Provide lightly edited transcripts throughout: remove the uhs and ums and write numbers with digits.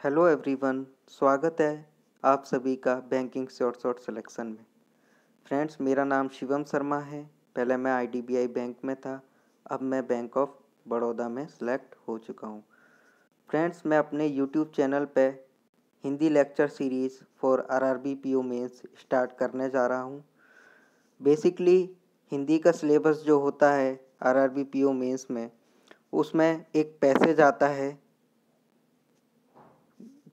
Hello everyone, स्वागत है आप सभी का बैंकिंग शॉर्ट सिलेक्शन में। फ्रेंड्स, मेरा नाम शिवम शर्मा है। पहले मैं आईडीबीआई बैंक में था, अब मैं बैंक ऑफ बड़ौदा में सेलेक्ट हो चुका हूँ। फ्रेंड्स, मैं अपने यूट्यूब चैनल पे Hindi lecture series for RRB PO mains start करने जा रहा हूँ। बेसिकली हिंदी का सिलेबस जो होता है आरआरबी पीओ मेंस में, उसमें एक पैसेज आता है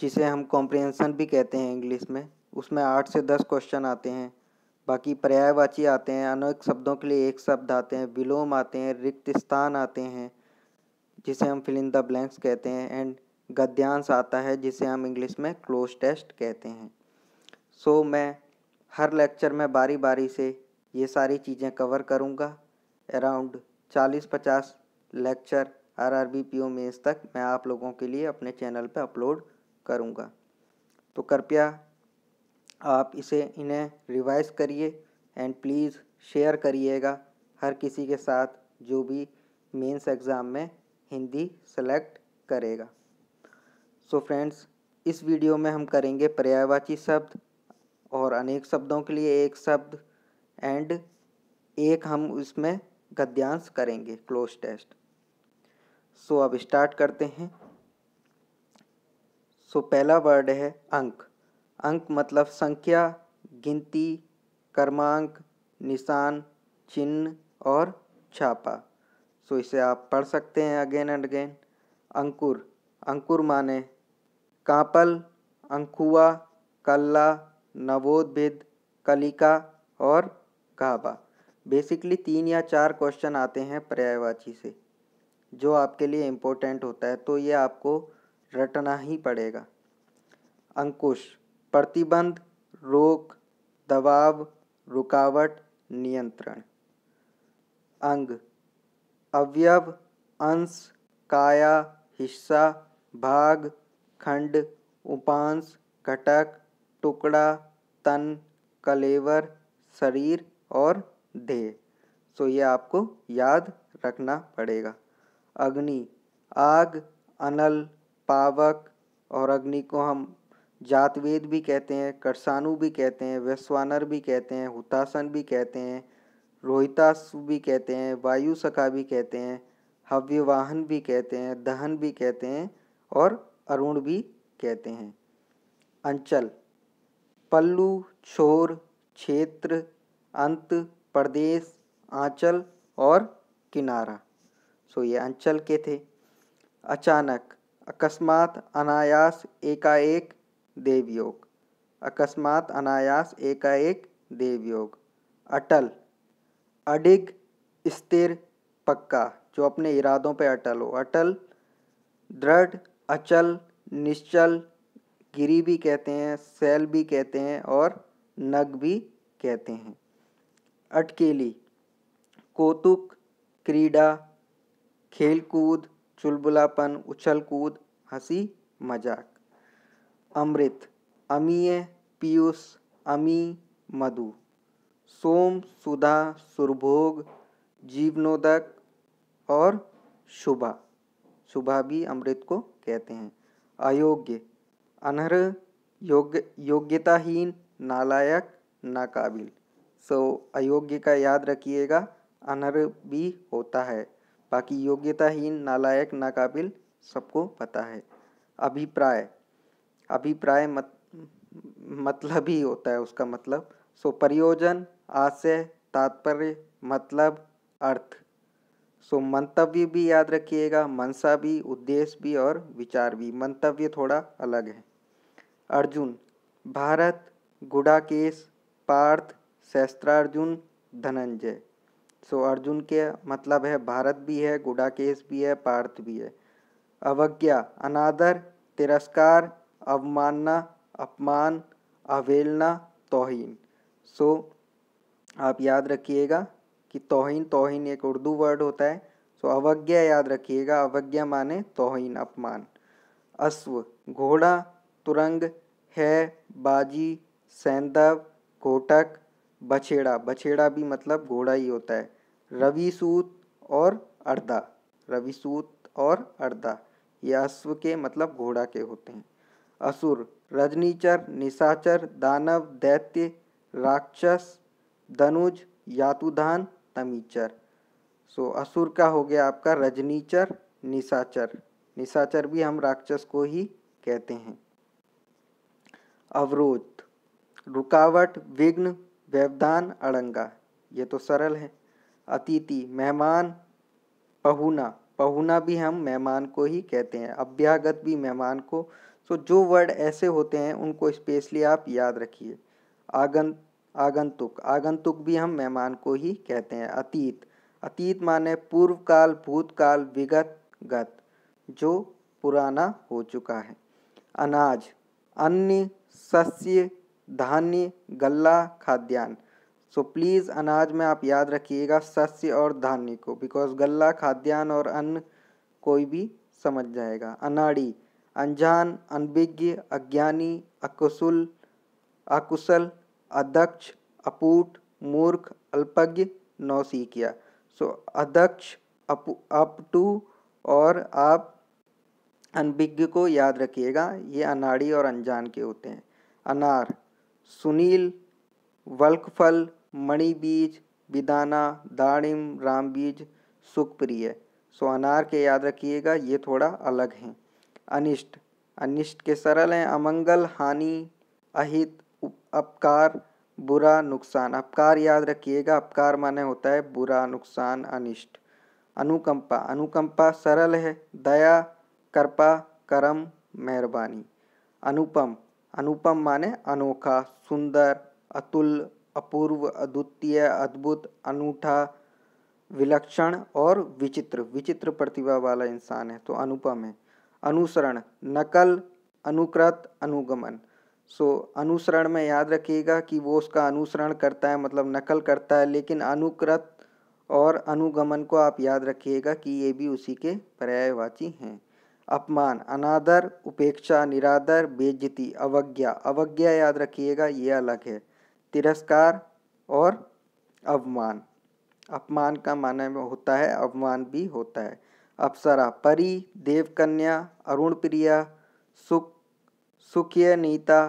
जिसे हम कॉम्प्रिहेंशन भी कहते हैं इंग्लिश में। उसमें 8 से 10 क्वेश्चन आते हैं। बाकी पर्यायवाची आते हैं, अनेक शब्दों के लिए एक शब्द आते हैं, विलोम आते हैं, रिक्त स्थान आते हैं जिसे हम फिल इन द ब्लैंक्स कहते हैं, एंड गद्यांश आता है जिसे हम इंग्लिश में क्लोज टेस्ट कहते हैं। सो मैं हर लेक्चर में बारी बारी से ये सारी चीज़ें कवर करूँगा। Around 40-50 lecture RRB PO mains तक मैं आप लोगों के लिए अपने चैनल पर अपलोड करूँगा। तो कृपया आप इन्हें रिवाइज करिए एंड प्लीज़ शेयर करिएगा हर किसी के साथ जो भी मेंस एग्ज़ाम में हिंदी सेलेक्ट करेगा। सो फ्रेंड्स, इस वीडियो में हम करेंगे पर्यायवाची शब्द और अनेक शब्दों के लिए एक शब्द, एंड एक हम इसमें गद्यांश करेंगे, क्लोज टेस्ट। सो अब स्टार्ट करते हैं। सो पहला वर्ड है अंक। अंक मतलब संख्या, गिनती, क्रमांक, निशान, चिन्ह और छापा। सो इसे आप पढ़ सकते हैं अगेन एंड अगेन। अंकुर। अंकुर माने कांपल, अंकुआ, कल्ला, नवोद्भिद, कलिका और गाभा। बेसिकली 3 या 4 क्वेश्चन आते हैं पर्यायवाची से जो आपके लिए इम्पोर्टेंट होता है, तो ये आपको रटना ही पड़ेगा। अंकुश प्रतिबंध, रोक, दबाव, रुकावट, नियंत्रण। अंग अवयव, अंश, काया, हिस्सा, भाग, खंड, उपांश, घटक, टुकड़ा, तन, कलेवर, शरीर और देह। सो ये आपको याद रखना पड़ेगा। अग्नि आग, अनल, पावक, और अग्नि को हम जातवेद भी कहते हैं, कर्सानु भी कहते हैं, वैश्वानर भी कहते हैं, हुतासन भी कहते हैं, रोहितासु भी कहते हैं, वायु सखा भी कहते हैं, हव्यवाहन भी कहते हैं, दहन भी कहते हैं और अरुण भी कहते हैं। अंचल पल्लू, छोर, क्षेत्र, अंत, प्रदेश, आंचल और किनारा। सो ये अंचल के थे। अचानक अकस्मात, अनायास, एकाएक, देवयोग। अकस्मात, अनायास, एकाएक, देवयोग। अटल अडिग, स्थिर, पक्का, जो अपने इरादों पे अटल हो। अटल दृढ़, अचल, निश्चल, गिरी भी कहते हैं, शैल भी कहते हैं और नग भी कहते हैं। अटकेली कौतुक, क्रीड़ा, खेलकूद, चुलबुलापन, उछल कूद, हंसी मजाक। अमृत अमीय, पीयूष, अमी, मधु। सोम, सुधा, सुरभोग, जीवनोदक और शुभा। शुभा भी अमृत को कहते हैं। अयोग्य अनर्ह, योग्यताहीन, नालायक, नाकाबिल। सो अयोग्य का याद रखिएगा, अनर्ह भी होता है, बाकी योग्यताहीन, नालायक, नाकाबिल सबको पता है। अभिप्राय अभिप्राय मतलब ही होता है उसका मतलब। सो प्रयोजन, आशय, तात्पर्य, मतलब, अर्थ। सो मंतव्य भी याद रखिएगा, मनसा भी, उद्देश्य भी और विचार भी। मंतव्य थोड़ा अलग है। अर्जुन भारत, गुडाकेश, पार्थ, शस्त्रार्जुन, धनंजय। सो अर्जुन के मतलब है भारत भी है, गुडाकेश भी है, पार्थ भी है। अवज्ञा अनादर, तिरस्कार, अवमानना, अपमान, अवहेलना, तौहीन। सो आप याद रखिएगा कि तौहीन एक उर्दू वर्ड होता है। सो अवज्ञा याद रखिएगा, अवज्ञा माने तौहीन, अपमान। अश्व घोड़ा, तुरंग, है, बाजी, सैंधव, घोटक, बछेड़ा। बछेड़ा भी मतलब घोड़ा ही होता है। रविसूत और अर्धा। रविसूत और अर्धा ये अश्व के मतलब घोड़ा के होते हैं। असुर, रजनीचर, निशाचर, दानव, दैत्य, राक्षस, धनुज, यातुधान, तमीचर। सो असुर का हो गया आपका रजनीचर, निशाचर। निशाचर भी हम राक्षस को ही कहते हैं। अवरोध, रुकावट, विघ्न, व्यवधान, अड़ंगा। ये तो सरल है। अतिथि, मेहमान, पहुना। पहुना भी हम मेहमान को ही कहते हैं। अभ्यागत भी मेहमान को। सो जो वर्ड ऐसे होते हैं उनको स्पेशली आप याद रखिए। आगंतुक, आगंतुक भी हम मेहमान को ही कहते हैं। अतीत, अतीत माने पूर्व काल, भूतकाल, विगत, गत, जो पुराना हो चुका है। अनाज, अन्न, शस्य, धान्य, गल्ला, खाद्यान्न। सो प्लीज़ अनाज में आप याद रखिएगा शस्य और धान्य को, बिकॉज गल्ला, खाद्यान्न और अन्न कोई भी समझ जाएगा। अनाड़ी, अनजान, अनभिज्ञ, अज्ञानी, अकुशल, अदक्ष, अपूट, मूर्ख, अल्पज्ञ, नौसिखिया। सो अदक्ष, अपटू और आप अनभिज्ञ को याद रखिएगा, ये अनाड़ी और अनजान के होते हैं। अनार, सुनील, वल्कफल, मणिबीज, बिदाना, दाड़िम, रामबीज, सुखप्रिय। सो अनार के याद रखिएगा, ये थोड़ा अलग हैं। अनिष्ट, अनिष्ट के सरल हैं अमंगल, हानि, अहित, अपकार, बुरा, नुकसान। अपकार याद रखिएगा, अपकार माने होता है बुरा, नुकसान, अनिष्ट। अनुकंपा, अनुकंपा सरल है दया, कृपा, करम, मेहरबानी। अनुपम, अनुपम माने अनोखा, सुंदर, अतुल, अपूर्व, अद्वितीय, अद्भुत, अनूठा, विलक्षण और विचित्र। विचित्र प्रतिभा वाला इंसान है तो अनुपम है। अनुसरण, नकल, अनुकृत, अनुगमन। सो अनुसरण में याद रखिएगा कि वो उसका अनुसरण करता है, मतलब नकल करता है, लेकिन अनुकृत और अनुगमन को आप याद रखिएगा कि ये भी उसी के पर्यायवाची हैं। अपमान, अनादर, उपेक्षा, निरादर, बेइज्जती, अवज्ञा। अवज्ञा याद रखिएगा, ये अलग है। तिरस्कार और अवमान। अपमान का माने में होता है अवमान भी होता है। अप्सरा, परी, देवकन्या, अरुण प्रिया, सुखय नीता,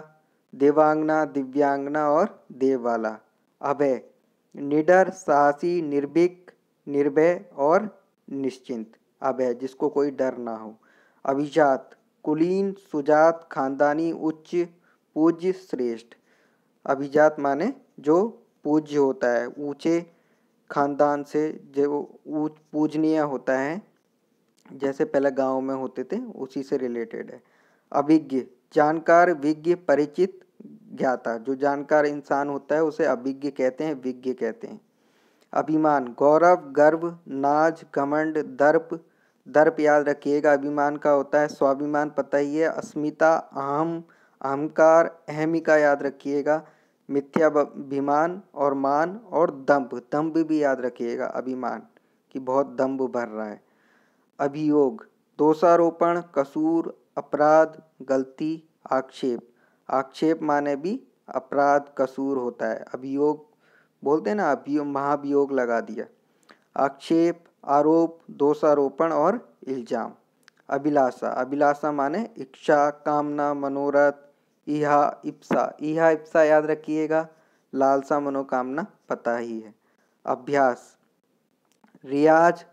देवांगना, दिव्यांगना और देववाला। अभय, निडर, साहसी, निर्भीक, निर्भय और निश्चिंत। अभय, जिसको कोई डर ना हो। अभिजात, कुलीन, सुजात, खानदानी, उच्च, पूज्य, श्रेष्ठ। अभिजात माने जो पूज्य होता है, ऊंचे खानदान से जो पूजनीय होता है, जैसे पहले गांव में होते थे उसी से रिलेटेड है। अभिज्ञ, जानकार, विज्ञ, परिचित, ज्ञाता। जो जानकार इंसान होता है उसे अभिज्ञ कहते हैं, विज्ञ कहते हैं। अभिमान, गौरव, गर्व, नाज, घमंड, दर्प। दर्प याद रखिएगा अभिमान का होता है, स्वाभिमान पता ही है। अस्मिता, अहम, अहंकार, अहमिका याद रखिएगा। मिथ्याभिमान और मान और दंभ। दंभ भी याद रखिएगा अभिमान कि बहुत दंभ भर रहा है। अभियोग, दोषारोपण, कसूर, अपराध, गलती, आक्षेप। आक्षेप माने भी अपराध, कसूर होता है। अभियोग बोलते हैं ना, अभियोग, महाभियोग लगा दिया। आक्षेप, आरोप, दोषारोपण और इल्जाम। अभिलाषा, अभिलाषा माने इच्छा, कामना, मनोरथ। इहा इप्सा, इहा इप्सा याद रखिएगा, लालसा, मनोकामना पता ही है। अभ्यास, रियाज,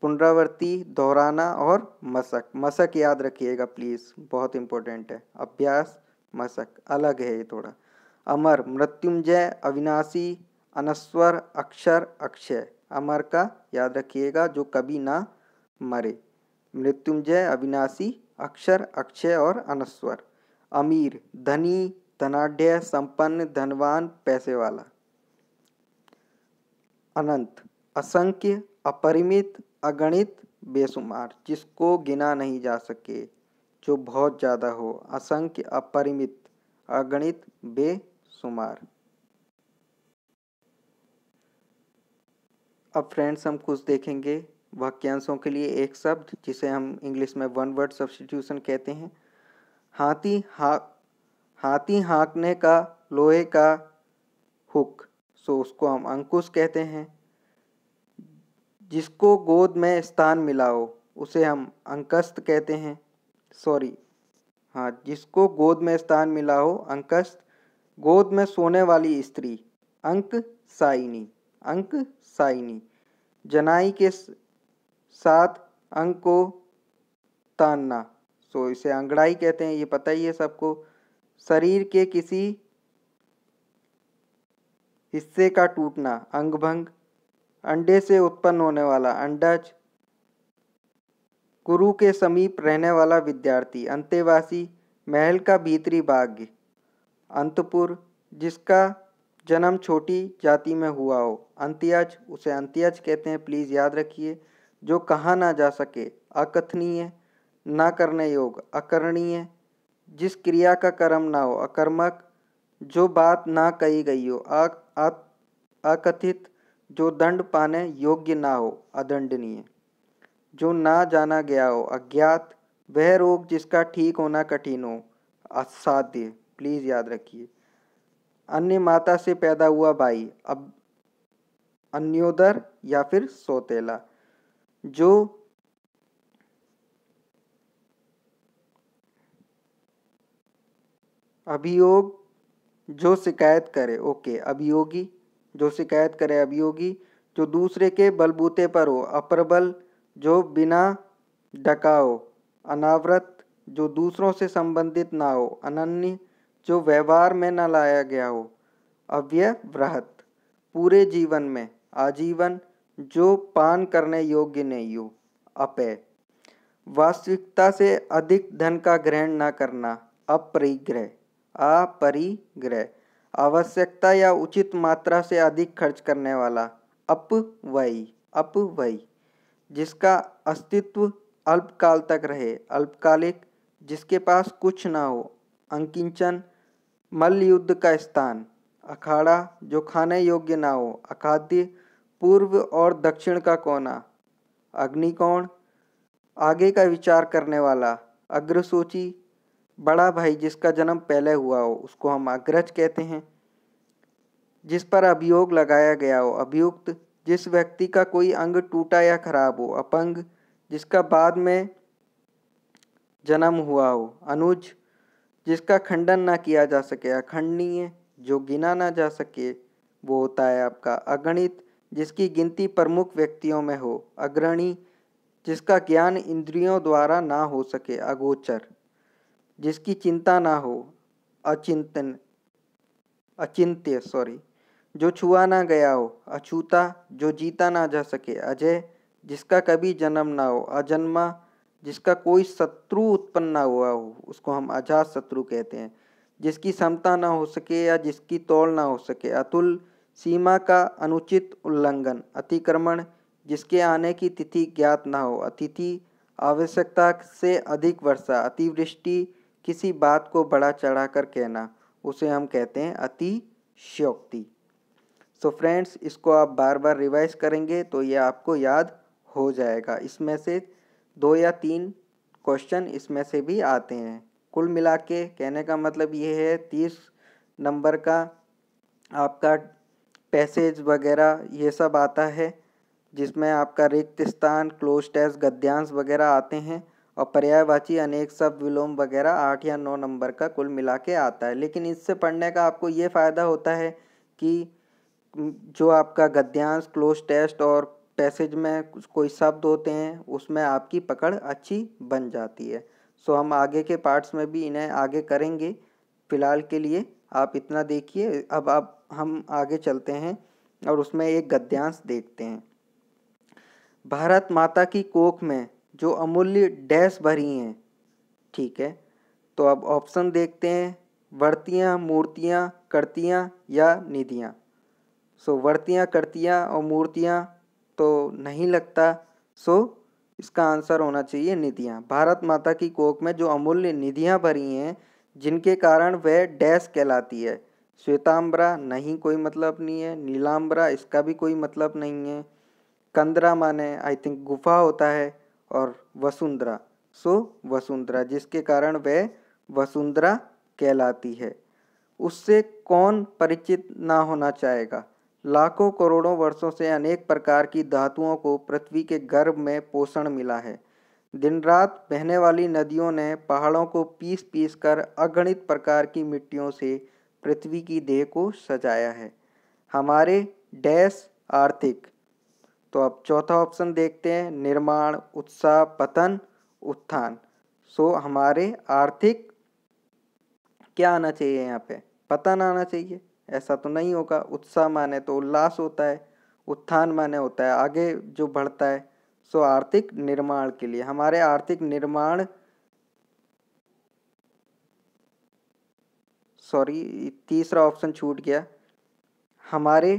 पुनरावृत्ति, दोहराना और मशक। मशक याद रखिएगा प्लीज़, बहुत इंपॉर्टेंट है। अभ्यास, मशक अलग है ये थोड़ा। अमर, मृत्युंजय, अविनाशी, अनस्वर, अक्षर, अक्षय। अमर का याद रखिएगा जो कभी ना मरे। मृत्युंजय, अविनाशी, अक्षर, अक्षय और अनस्वर। अमीर, धनी, धनाढ्य, संपन्न, धनवान, पैसे वाला। अनंत, असंख्य, अपरिमित, अगणित, बेशुमार। जिसको गिना नहीं जा सके, जो बहुत ज़्यादा हो। असंख्य, अपरिमित, अगणित, बेशुमार। अब फ्रेंड्स हम कुछ देखेंगे वाक्यांशों के लिए एक शब्द जिसे हम इंग्लिश में वन वर्ड सब्स्टिट्यूशन कहते हैं। हाथी हाँकने का लोहे का हुक, सो उसको हम अंकुश कहते हैं। जिसको गोद में स्थान मिला हो उसे हम अंकस्त कहते हैं। सॉरी, हाँ, जिसको गोद में स्थान मिला हो अंकस्थ। गोद में सोने वाली स्त्री अंक साइनी, अंक साइनी। जनाई के साथ अंक को तानना, सो इसे अंगड़ाई कहते हैं, ये पता ही है सबको। शरीर के किसी हिस्से का टूटना अंगभंग। अंडे से उत्पन्न होने वाला अंडज। गुरु के समीप रहने वाला विद्यार्थी अंतेवासी। महल का भीतरी भाग अंतपुर, जिसका जन्म छोटी जाति में हुआ हो अंत्यज, उसे अंत्यज कहते हैं, प्लीज याद रखिए। जो कहा ना जा सके अकथनीय। ना करने योग अकरणीय। जिस क्रिया का कर्म ना हो अकर्मक। जो बात ना कही गई हो अकथित। जो दंड पाने योग्य ना हो अदंडनीय। जो ना जाना गया हो अज्ञात। वह रोग जिसका ठीक होना कठिन हो असाध्य, प्लीज याद रखिए। अन्य माता से पैदा हुआ भाई अब अन्योदर या फिर सौतेला। जो अभियोग, जो शिकायत करे, ओके, अभियोगी, जो शिकायत करे अभियोगी। जो दूसरे के बलबूते पर हो अप्रबल। जो बिना ढका हो अनावृत। जो दूसरों से संबंधित ना हो अनन्य। जो व्यवहार में न लाया गया हो अव्यवहृत। पूरे जीवन में आजीवन। जो पान करने योग्य नहीं हो अपेय। वास्तविकता से अधिक धन का ग्रहण न करना अपरिग्रह, अपरिग्रह। आवश्यकता या उचित मात्रा से अधिक खर्च करने वाला अपव्ययी, अपव्ययी। जिसका अस्तित्व अल्पकाल तक रहे अल्पकालिक। जिसके पास कुछ ना हो अंकिंचन। मल्लयुद्ध का स्थान अखाड़ा। जो खाने योग्य ना हो अखाद्य। पूर्व और दक्षिण का कोना अग्निकोण। आगे का विचार करने वाला अग्रसूची। बड़ा भाई जिसका जन्म पहले हुआ हो उसको हम अग्रज कहते हैं। जिस पर अभियोग लगाया गया हो अभियुक्त। जिस व्यक्ति का कोई अंग टूटा या खराब हो अपंग। जिसका बाद में जन्म हुआ हो अनुज। जिसका खंडन ना किया जा सके अखंडनीय। जो गिना ना जा सके वो होता है आपका अगणित। जिसकी गिनती प्रमुख व्यक्तियों में हो अग्रणी। जिसका ज्ञान इंद्रियों द्वारा ना हो सके अगोचर। जिसकी चिंता ना हो अचिंतन, अचिंत्य सॉरी। जो छुआ ना गया हो अछूता। जो जीता ना जा सके अजय। जिसका कभी जन्म ना हो अजन्मा। जिसका कोई शत्रु उत्पन्न ना हुआ हो उसको हम अजात शत्रु कहते हैं। जिसकी समता ना हो सके या जिसकी तौल ना हो सके अतुल। सीमा का अनुचित उल्लंघन अतिक्रमण। जिसके आने की तिथि ज्ञात ना हो अतिथि। आवश्यकता से अधिक वर्षा अतिवृष्टि। किसी बात को बढ़ा चढ़ाकर कहना उसे हम कहते हैं अतिशयोक्ति। सो फ्रेंड्स, इसको आप बार बार रिवाइज करेंगे तो ये आपको याद हो जाएगा। इसमें से 2 या 3 क्वेश्चन इसमें से भी आते हैं। कुल मिला के कहने का मतलब ये है 30 नंबर का आपका पैसेज वगैरह ये सब आता है, जिसमें आपका रिक्त स्थान, क्लोज टेस्ट, गद्यांश वगैरह आते हैं और पर्यायवाची अनेक शब्द विलोम वगैरह 8 या 9 नंबर का कुल मिला के आता है। लेकिन इससे पढ़ने का आपको ये फ़ायदा होता है कि जो आपका गद्यांश, क्लोज टेस्ट और पैसेज में कोई शब्द होते हैं उसमें आपकी पकड़ अच्छी बन जाती है। सो हम आगे के पार्ट्स में भी इन्हें आगे करेंगे। फ़िलहाल के लिए आप इतना देखिए। अब आप हम आगे चलते हैं और उसमें एक गद्यांश देखते हैं। भारत माता की कोख में जो अमूल्य डैश भरी हैं, ठीक है, तो अब ऑप्शन देखते हैं। वर्तियाँ, मूर्तियाँ, करतियाँ या निधियाँ। सो वर्तियाँ, करतियाँ और मूर्तियाँ तो नहीं लगता। सो इसका आंसर होना चाहिए निधियाँ। भारत माता की कोख में जो अमूल्य निधियाँ भरी हैं जिनके कारण वह डैश कहलाती है। श्वेतांबरा नहीं, कोई मतलब नहीं है। नीलांबरा, इसका भी कोई मतलब नहीं है। कंदरा माने आई थिंक गुफा होता है। और वसुंधरा, सो वसुंधरा, जिसके कारण वह वसुंधरा कहलाती है। उससे कौन परिचित ना होना चाहेगा। लाखों करोड़ों वर्षों से अनेक प्रकार की धातुओं को पृथ्वी के गर्भ में पोषण मिला है। दिन रात बहने वाली नदियों ने पहाड़ों को पीस पीस कर अगणित प्रकार की मिट्टियों से पृथ्वी की देह को सजाया है। हमारे डैश आर्थिक। तो अब चौथा ऑप्शन देखते हैं, निर्माण, उत्साह, पतन, उत्थान। सो हमारे आर्थिक क्या आना चाहिए यहाँ पे, पतन आना चाहिए। ऐसा तो नहीं होगा। उत्साह माने तो उल्लास होता है, उत्थान माने होता है आगे जो बढ़ता है। सो आर्थिक निर्माण के लिए हमारे आर्थिक निर्माण, सॉरी तीसरा ऑप्शन छूट गया, हमारे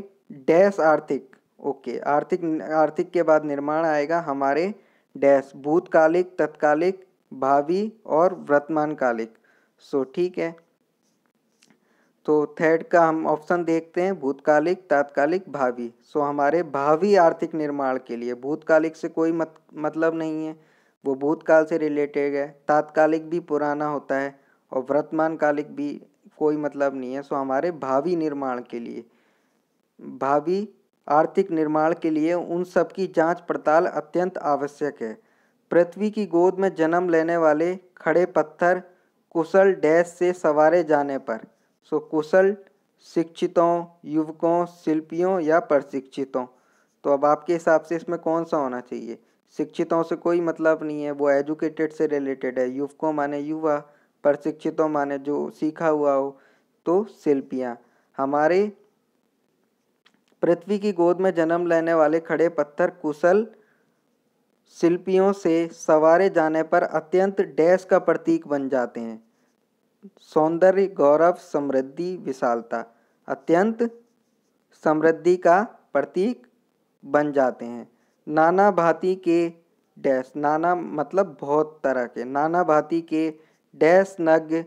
डैश आर्थिक। ओके, आर्थिक आर्थिक के बाद निर्माण आएगा। हमारे डैश भूतकालिक, तत्कालिक, भावी और वर्तमानकालिक। सो ठीक है, तो थर्ड का हम ऑप्शन देखते हैं, भूतकालिक, तात्कालिक, भावी। सो हमारे भावी आर्थिक निर्माण के लिए भूतकालिक से कोई मतलब नहीं है, वो भूतकाल से रिलेटेड है। तात्कालिक भी पुराना होता है और वर्तमानकालिक भी कोई मतलब नहीं है। सो हमारे भावी निर्माण के लिए, भावी आर्थिक निर्माण के लिए उन सब की जांच पड़ताल अत्यंत आवश्यक है। पृथ्वी की गोद में जन्म लेने वाले खड़े पत्थर कुशल डैश से सवारे जाने पर। सो कुशल शिक्षितों, युवकों, शिल्पियों या प्रशिक्षितों। तो अब आपके हिसाब से इसमें कौन सा होना चाहिए? शिक्षितों से कोई मतलब नहीं है, वो एजुकेटेड से रिलेटेड है। युवकों माने युवा, प्रशिक्षितों माने जो सीखा हुआ हो, तो शिल्पियाँ। हमारे पृथ्वी की गोद में जन्म लेने वाले खड़े पत्थर कुशल शिल्पियों से सवारे जाने पर अत्यंत डैश का प्रतीक बन जाते हैं। सौंदर्य, गौरव, समृद्धि, विशालता। अत्यंत समृद्धि का प्रतीक बन जाते हैं। नाना भांति के डैश, नाना मतलब बहुत तरह के, नाना भांति के डैश नग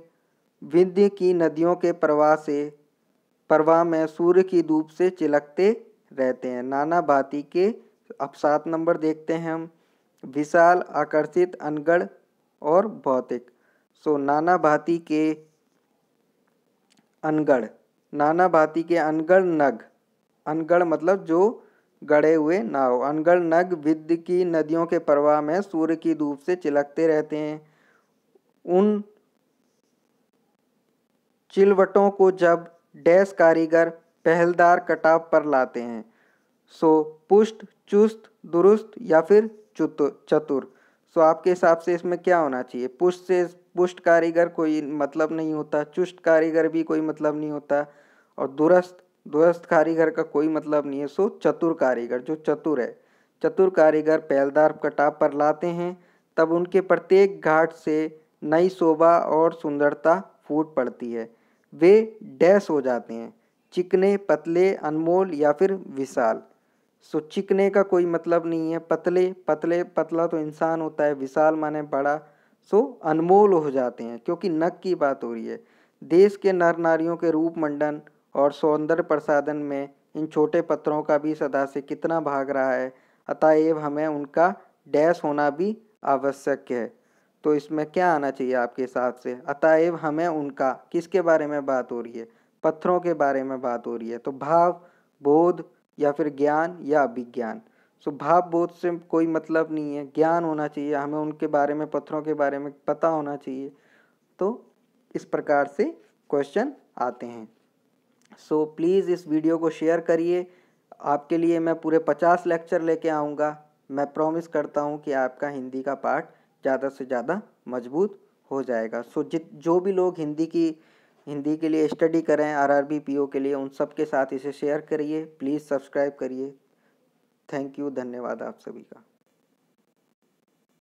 विंध्य की नदियों के प्रवाह में सूर्य की धूप से चिलकते रहते हैं। नाना भांति के। अब 7 नंबर देखते हैं हम, विशाल, आकर्षित, अनगढ़ और भौतिक। सो नाना भांति के अनगढ़, नाना भांति के अनगढ़ नग, अनगढ़ मतलब जो गढ़े हुए ना हो। अनगढ़ नग विंध्य की नदियों के प्रवाह में सूर्य की धूप से चिलकते रहते हैं। उन चिलवटों को जब डैश कारीगर पहलदार कटाव पर लाते हैं। सो पुष्ट, चुस्त, दुरुस्त या फिर चतुर। सो आपके हिसाब से इसमें क्या होना चाहिए? पुष्ट से पुष्ट कारीगर कोई मतलब नहीं होता, चुस्त कारीगर भी कोई मतलब नहीं होता, और दुरुस्त कारीगर का कोई मतलब नहीं है। सो चतुर कारीगर, जो चतुर है, चतुर कारीगर पहलदार कटाव पर लाते हैं, तब उनके प्रत्येक घाट से नई शोभा और सुंदरता फूट पड़ती है। वे डैश हो जाते हैं, चिकने, पतले, अनमोल या फिर विशाल। सो चिकने का कोई मतलब नहीं है, पतला तो इंसान होता है, विशाल माने बड़ा। सो अनमोल हो जाते हैं, क्योंकि नग की बात हो रही है। देश के नर नारियों के रूप मंडन और सौंदर्य प्रसाधन में इन छोटे पत्थरों का भी सदा से कितना भाग रहा है, अतएव हमें उनका डैश होना भी आवश्यक है। तो इसमें क्या आना चाहिए आपके हिसाब से? अतएव हमें उनका, किसके बारे में बात हो रही है? पत्थरों के बारे में बात हो रही है। तो भाव, बोध या फिर ज्ञान या अभिज्ञान। सो भाव बोध से कोई मतलब नहीं है, ज्ञान होना चाहिए, हमें उनके बारे में, पत्थरों के बारे में पता होना चाहिए। तो इस प्रकार से क्वेश्चन आते हैं। सो प्लीज़ इस वीडियो को शेयर करिए। आपके लिए मैं पूरे 50 लेक्चर लेके आऊँगा। मैं प्रॉमिस करता हूँ कि आपका हिंदी का पाठ ज़्यादा से ज़्यादा मजबूत हो जाएगा। सो जो भी लोग हिंदी के लिए स्टडी करें, आरआरबी पीओ के लिए, उन सब के साथ इसे शेयर करिए। प्लीज़ सब्सक्राइब करिए। थैंक यू, धन्यवाद आप सभी का।